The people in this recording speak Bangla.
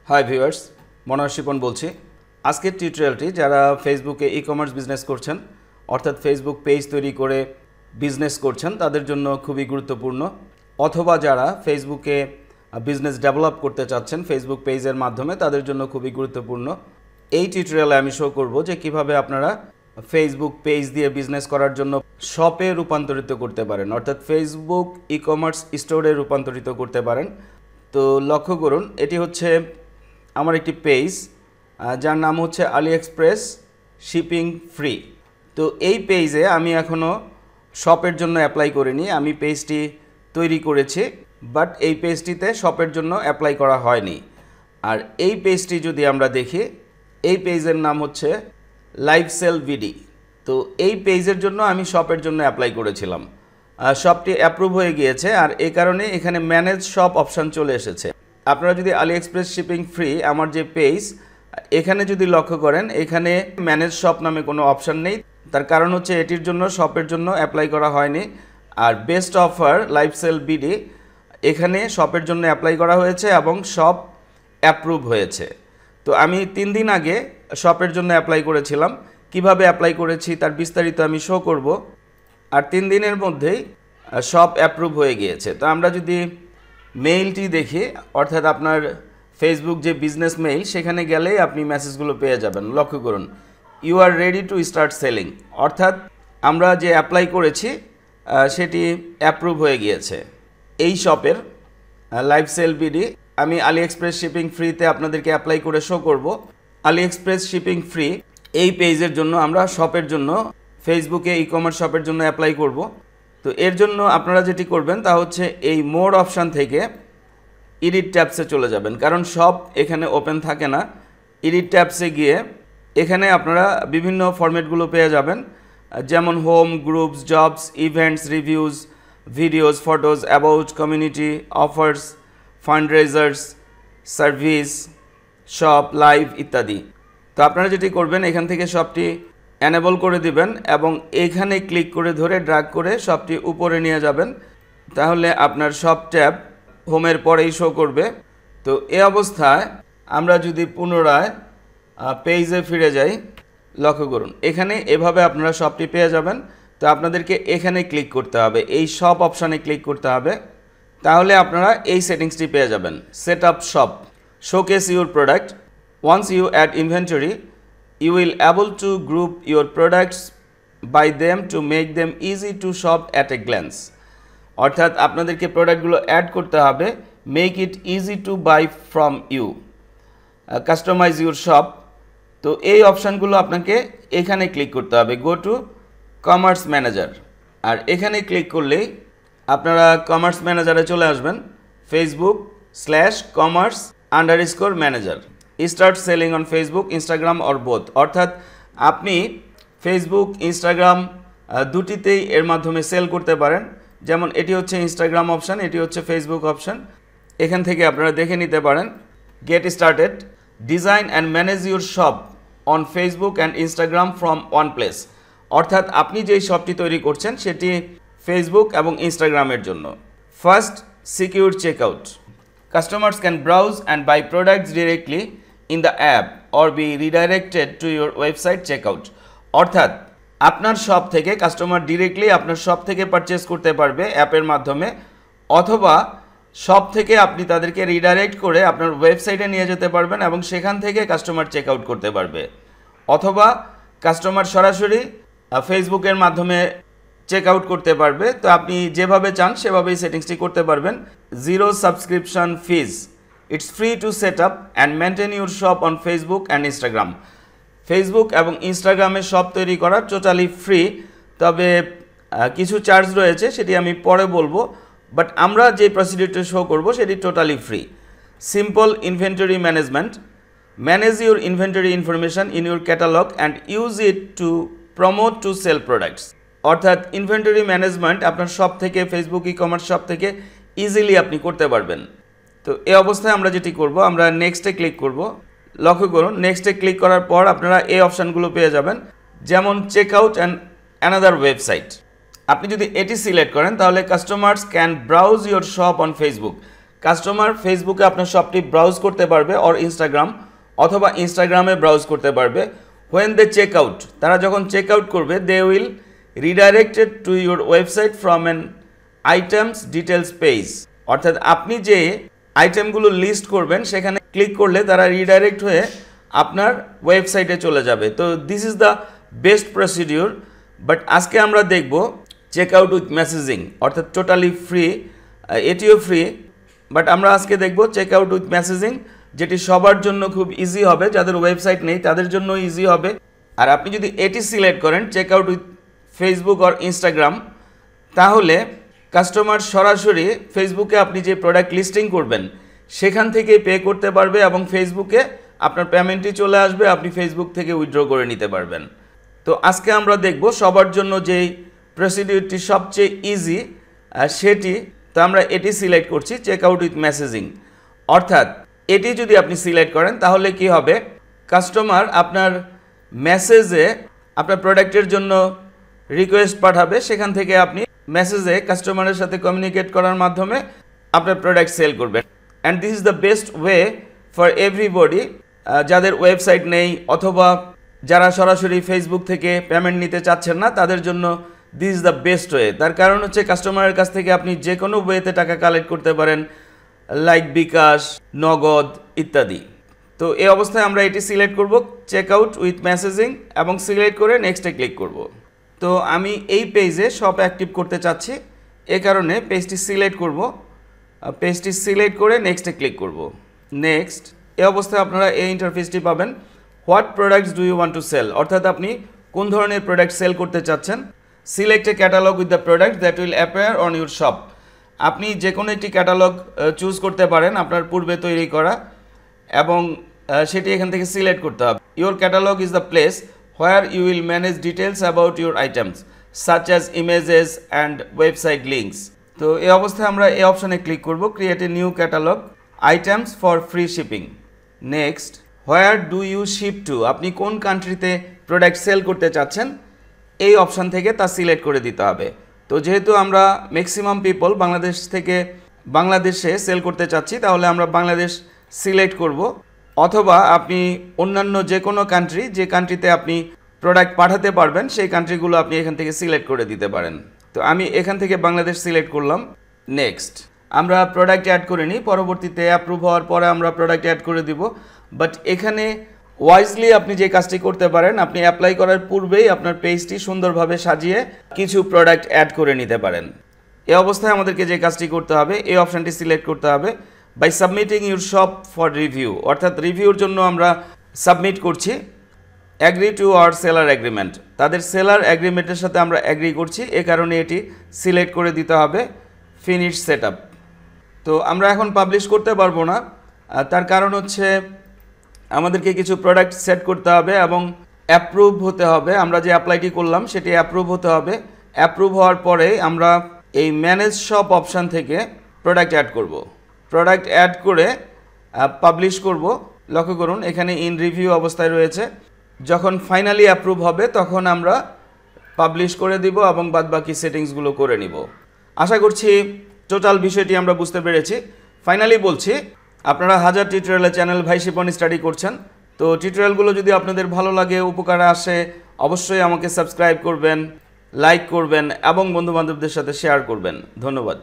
হাই ভিউয়ার্স, মনোহর শিপন বলছি। আজকের টিউটোরিয়ালটি যারা ফেসবুকে ই কমার্স বিজনেস করছেন, অর্থাৎ ফেসবুক পেজ তৈরি করে বিজনেস করছেন, তাদের জন্য খুবই গুরুত্বপূর্ণ। অথবা যারা ফেসবুকে বিজনেস ডেভেলপ করতে চাচ্ছেন ফেসবুক পেজের মাধ্যমে, তাদের জন্য খুবই গুরুত্বপূর্ণ। এই টিউটোরিয়ালে আমি শো করব যে কিভাবে আপনারা ফেসবুক পেজ দিয়ে বিজনেস করার জন্য শপে রূপান্তরিত করতে পারেন, অর্থাৎ ফেসবুক ই কমার্স স্টোরে রূপান্তরিত করতে পারেন। তো লক্ষ্য করুন, এটি হচ্ছে আমার একটি পেজ যার নাম হচ্ছে আলি এক্সপ্রেস শিপিং ফ্রি। তো এই পেজে আমি এখনও শপের জন্য অ্যাপ্লাই করিনি, আমি পেজটি তৈরি করেছি, বাট এই পেজটিতে শপের জন্য অ্যাপ্লাই করা হয়নি। আর এই পেজটি যদি আমরা দেখি, এই পেজের নাম হচ্ছে লাইভ সেল ভিডি। তো এই পেজের জন্য আমি শপের জন্য অ্যাপ্লাই করেছিলাম, শপটি অ্যাপ্রুভ হয়ে গিয়েছে, আর এই কারণে এখানে ম্যানেজ শপ অপশান চলে এসেছে। আপনারা যদি আলি এক্সপ্রেস শিপিং ফ্রি আমার যে পেজ, এখানে যদি লক্ষ্য করেন, এখানে ম্যানেজ শপ নামে কোনো অপশান নেই। তার কারণ হচ্ছে এটির জন্য শপের জন্য অ্যাপ্লাই করা হয়নি। আর best offer live sale BD, এখানে শপের জন্য অ্যাপ্লাই করা হয়েছে এবং শপ অ্যাপ্রুভ হয়েছে। তো আমি 3 দিন আগে শপের জন্য অ্যাপ্লাই করেছিলাম। কিভাবে অ্যাপ্লাই করেছি তার বিস্তারিত আমি শো করব। আর 3 দিনের মধ্যেই শপ অ্যাপ্রুভ হয়ে গিয়েছে। তো আমরা যদি মেইলটি দেখি, অর্থাৎ আপনার ফেসবুক যে বিজনেস মেইল, সেখানে গেলেই আপনি মেসেজগুলো পেয়ে যাবেন। লক্ষ্য করুন, you are ready to start selling, অর্থাৎ আমরা যে অ্যাপ্লাই করেছি সেটি অ্যাপ্রুভ হয়ে গিয়েছে। এই শপের লাইভ সেল বিডি আমি আলি এক্সপ্রেস শিপিং ফ্রিতে আপনাদেরকে অ্যাপ্লাই করে শো করব। আলি এক্সপ্রেস শিপিং ফ্রি এই পেজের জন্য আমরা শপের জন্য ফেসবুকে ই কমার্স শপের জন্য অ্যাপ্লাই করব। তো এর জন্য আপনারা যেটি করবেন তা হচ্ছে এই মোর অপশান থেকে এডিট ট্যাবসে চলে যাবেন, কারণ শপ এখানে ওপেন থাকে না। এডিট ট্যাবসে গিয়ে এখানে আপনারা বিভিন্ন ফরম্যাটগুলো পেয়ে যাবেন, যেমন home, groups, jobs, events, reviews, videos, photos, about, community, offers, fundraisers, service, shop, live ইত্যাদি। তো আপনারা যেটি করবেন, এখান থেকে শপটি এনেবল করে দিবেন এবং এখানে ক্লিক করে ধরে ড্র্যাগ করে শপটি উপরে নিয়ে যাবেন, তাহলে আপনার শপ ট্যাব হোমের পরেই শো করবে। তো এই অবস্থায় আমরা যদি পুনরায় পেজে ফিরে যাই, লক্ষ্য করুন এখানে এভাবে আপনারা শপটি পেয়ে যাবেন। তো আপনাদেরকে এখানে ক্লিক করতে হবে, এই শপ অপশানে ক্লিক করতে হবে, তাহলে আপনারা এই সেটিংসটি পেয়ে যাবেন। Set up shop, showcase your product, once you add inventory you will able to group your products by them to make them easy to shop at a glance, অর্থাৎ আপনাদেরকে প্রোডাক্টগুলো অ্যাড করতে হবে, make it easy to buy from you, customize your shop. তো এই অপশানগুলো আপনাকে এখানে ক্লিক করতে হবে, গো টু কমার্স ম্যানেজার। আর এখানে ক্লিক করলেই আপনারা কমার্স ম্যানেজারে চলে আসবেন, facebook/commerce_manager, start selling on Facebook, Instagram or both, অর্থাৎ আপনি ফেসবুক, ইনস্টাগ্রাম দুটিতেই এর মাধ্যমে সেল করতে পারেন। যেমন এটি হচ্ছে ইনস্টাগ্রাম অপশান, এটি হচ্ছে ফেসবুক অপশান। এখান থেকে আপনারা দেখে নিতে পারেন। Get started, design and manage your shop on Facebook and Instagram from one place, অর্থাৎ আপনি যেই শপটি তৈরি করছেন সেটি ফেসবুক এবং ইনস্টাগ্রামের জন্য। First, secure checkout, customers can browse and buy products directly in the app or be redirected to your website checkout, অর্থাৎ আপনার শপ থেকে কাস্টমার ডিরেক্টলি আপনার শপ থেকে পারচেস করতে পারবে অ্যাপের মাধ্যমে, অথবা শপ থেকে আপনি তাদেরকে রিডাইরেক্ট করে আপনার ওয়েবসাইটে নিয়ে যেতে পারবেন এবং সেখান থেকে কাস্টমার চেকআউট করতে পারবে, অথবা কাস্টমার সরাসরি ফেসবুকের মাধ্যমে চেক আউট করতে পারবে। তো আপনি যেভাবে চান সেভাবেই সেটিংসটি করতে পারবেন। Zero subscription fees, it's free to set up and maintain your shop on Facebook and Instagram, Facebook এবং ইনস্টাগ্রামে শপ তৈরি করা টোটালি ফ্রি, তবে কিছু চার্জ রয়েছে, সেটি আমি পরে বলবো, বাট আমরা যে প্রসিডিউরটা শো করব সেটি totally free. Simple inventory management, manage your inventory information in your catalogue and use it to promote to sell products, অর্থাৎ ইনভেন্টরি ম্যানেজমেন্ট আপনার শপ থেকে ফেসবুক ই কমার্স শপ থেকে ইজিলি আপনি করতে পারবেন। তো এই অবস্থায় আমরা যেটি করব, আমরা নেক্সটে ক্লিক করব। লক্ষ্য করুন, নেক্সটে ক্লিক করার পর আপনারা এই অপশানগুলো পেয়ে যাবেন, যেমন check out and another website. আপনি যদি এটি সিলেক্ট করেন তাহলে customers can browse your shop on Facebook, customer ফেসবুকে আপনার শপটি ব্রাউজ করতে পারবে অর ইনস্টাগ্রাম, অথবা ইনস্টাগ্রামে ব্রাউজ করতে পারবে। হোয়েন দে চেক আউট, তারা যখন চেক আউট করবে, they will redirected to your website from an items details page. অর্থাৎ আপনি যে আইটেমগুলো লিস্ট করবেন সেখানে ক্লিক করলে তারা রিডাইরেক্ট হয়ে আপনার ওয়েবসাইটে চলে যাবে। তো this is the best procedure. But আজকে আমরা দেখব চেক আউট উইথ মেসেজিং, অর্থাৎ টোটালি ফ্রি, এটিও ফ্রি। বাট আমরা আজকে দেখব চেক আউট উইথ মেসেজিং, যেটি সবার জন্য খুব ইজি হবে, যাদের ওয়েবসাইট নেই তাদের জন্য ইজি হবে। আর আপনি যদি এটি সিলেক্ট করেন check out with Facebook or Instagram, তাহলে কাস্টমার সরাসরি ফেসবুকে আপনি যে প্রোডাক্ট লিস্টিং করবেন সেখান থেকে পে করতে পারবে এবং ফেসবুকে আপনার পেমেন্টটি চলে আসবে, আপনি ফেসবুক থেকে উইথড্র করে নিতে পারবেন। তো আজকে আমরা দেখব সবার জন্য যেই প্রসিডিউরটি সবচেয়ে ইজি সেটি। তো আমরা এটি সিলেক্ট করছি, চেক আউট উইথ মেসেজিং। অর্থাৎ এটি যদি আপনি সিলেক্ট করেন তাহলে কি হবে, কাস্টমার আপনার মেসেজে আপনার প্রোডাক্টের জন্য রিকোয়েস্ট পাঠাবে, সেখান থেকে আপনি মেসেজে কাস্টমারের সাথে কমিউনিকেট করার মাধ্যমে আপনার প্রোডাক্ট সেল করবেন। And this is the best way for everybody, যাদের ওয়েবসাইট নেই অথবা যারা সরাসরি ফেসবুক থেকে পেমেন্ট নিতে চাচ্ছেন না, তাদের জন্য this is the best way. তার কারণ হচ্ছে কাস্টমারের কাছ থেকে আপনি যে কোনো ওয়েতে টাকা কালেক্ট করতে পারেন, লাইক বিকাশ, নগদ ইত্যাদি। তো এই অবস্থায় আমরা এটি সিলেক্ট করব, চেক আউট উইথ মেসেজিং, এবং সিলেক্ট করে নেক্সটে ক্লিক করব। তো আমি এই পেজে শপ অ্যাক্টিভ করতে চাচ্ছি, এ কারণে পেজটি সিলেক্ট করব, পেজটি সিলেক্ট করে নেক্সটে ক্লিক করব। নেক্সট, এই অবস্থায় আপনারা এই ইন্টারফেসটি পাবেন, what products do you want to sell, অর্থাৎ আপনি কোন ধরনের প্রোডাক্ট সেল করতে চাচ্ছেন। Select a catalogue with the product that will appear on your shop, আপনি যে কোনো একটি ক্যাটালগ চুজ করতে পারেন আপনার পূর্বে তৈরি করা, এবং সেটি এখান থেকে সিলেক্ট করতে হবে। Your catalogue is the place where you will manage details about your items such as images and website links. তো এই অবস্থায় আমরা এই অপশনে ক্লিক করব, create a new catalogue, items for free shipping. Next, where do you ship to, আপনি কোন কান্ট্রিতে প্রোডাক্ট সেল করতে চাচ্ছেন এই অপশন থেকে তা সিলেক্ট করে দিতে হবে। তো যেহেতু আমরা ম্যাক্সিমাম পিপল বাংলাদেশ থেকে বাংলাদেশে সেল করতে চাচ্ছি, তাহলে আমরা বাংলাদেশ সিলেক্ট করব, অথবা আপনি অন্যান্য যে কোনো কান্ট্রি, যে কান্ট্রিতে আপনি প্রোডাক্ট পাঠাতে পারবেন সেই কান্ট্রিগুলো আপনি এখান থেকে সিলেক্ট করে দিতে পারেন। তো আমি এখান থেকে বাংলাদেশ সিলেক্ট করলাম। নেক্সট, আমরা প্রোডাক্ট অ্যাড করে নিই, পরবর্তীতে অ্যাপ্রুভ হওয়ার পরে আমরা প্রোডাক্ট অ্যাড করে দিব। বাট এখানে ওয়াইজলি আপনি যে কাজটি করতে পারেন, আপনি অ্যাপ্লাই করার পূর্বেই আপনার পেজটি সুন্দরভাবে সাজিয়ে কিছু প্রোডাক্ট অ্যাড করে নিতে পারেন। এই অবস্থায় আমাদেরকে যে কাজটি করতে হবে, এই অপশানটি সিলেক্ট করতে হবে, by submitting your shop for review, অর্থাৎ রিভিউর জন্য আমরা সাবমিট করছি। Agree to our seller agreement, তাদের সেলার এগ্রিমেন্টের সাথে আমরা অ্যাগ্রি করছি, এ কারণে এটি সিলেক্ট করে দিতে হবে, ফিনিশ সেট আপ। তো আমরা এখন পাবলিশ করতে পারবো না, তার কারণ হচ্ছে আমাদেরকে কিছু প্রোডাক্ট সেট করতে হবে এবং অ্যাপ্রুভ হতে হবে। আমরা যে অ্যাপ্লাইটি করলাম সেটি অ্যাপ্রুভ হতে হবে। অ্যাপ্রুভ হওয়ার পরে আমরা এই ম্যানেজ শপ অপশান থেকে প্রোডাক্ট অ্যাড করব। প্রোডাক্ট অ্যাড করে পাবলিশ করব। লক্ষ্য করুন এখানে ইন রিভিউ অবস্থায় রয়েছে। যখন ফাইনালি অ্যাপ্রুভ হবে তখন আমরা পাবলিশ করে দিব এবং বাদবাকি সেটিংসগুলো করে নিব। আশা করছি টোটাল বিষয়টি আমরা বুঝতে পেরেছি। ফাইনালি বলছি, আপনারা হাজার টিউটোরিয়ালের চ্যানেল ভাই শিপন স্টাডি করছেন, তো টিউটোরিয়ালগুলো যদি আপনাদের ভালো লাগে, উপকারে আসে, অবশ্যই আমাকে সাবস্ক্রাইব করবেন, লাইক করবেন এবং বন্ধুবান্ধবদের সাথে শেয়ার করবেন। ধন্যবাদ।